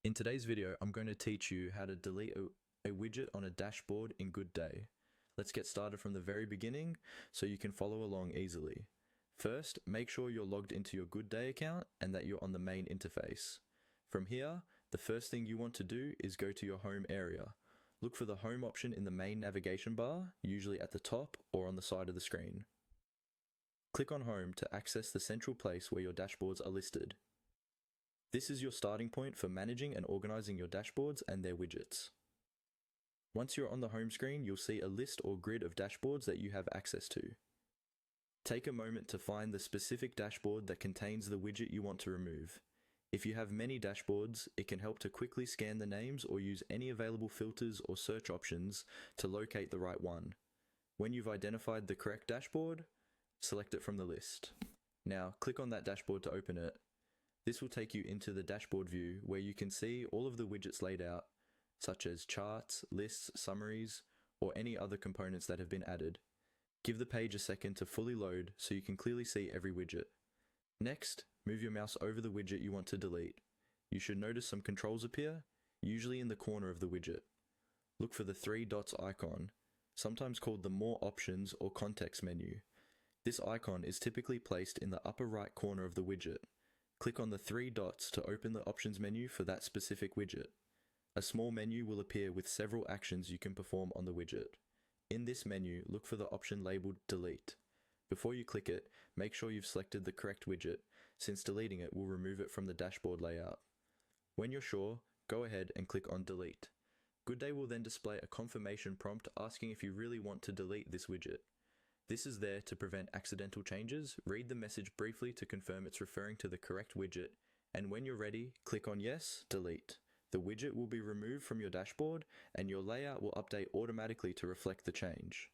In today's video, I'm going to teach you how to delete a widget on a dashboard in Goodday. Let's get started from the very beginning so you can follow along easily. First, make sure you're logged into your Goodday account and that you're on the main interface. From here, the first thing you want to do is go to your home area. Look for the home option in the main navigation bar, usually at the top or on the side of the screen. Click on Home to access the central place where your dashboards are listed. This is your starting point for managing and organizing your dashboards and their widgets. Once you're on the home screen, you'll see a list or grid of dashboards that you have access to. Take a moment to find the specific dashboard that contains the widget you want to remove. If you have many dashboards, it can help to quickly scan the names or use any available filters or search options to locate the right one. When you've identified the correct dashboard, select it from the list. Now, click on that dashboard to open it. This will take you into the dashboard view where you can see all of the widgets laid out, such as charts, lists, summaries, or any other components that have been added. Give the page a second to fully load so you can clearly see every widget. Next, move your mouse over the widget you want to delete. You should notice some controls appear, usually in the corner of the widget. Look for the three dots icon, sometimes called the More Options or Context menu. This icon is typically placed in the upper right corner of the widget. Click on the three dots to open the options menu for that specific widget. A small menu will appear with several actions you can perform on the widget. In this menu, look for the option labeled Delete. Before you click it, make sure you've selected the correct widget, since deleting it will remove it from the dashboard layout. When you're sure, go ahead and click on Delete. Goodday will then display a confirmation prompt asking if you really want to delete this widget. This is there to prevent accidental changes. Read the message briefly to confirm it's referring to the correct widget, and when you're ready, click on Yes, Delete. The widget will be removed from your dashboard, and your layout will update automatically to reflect the change.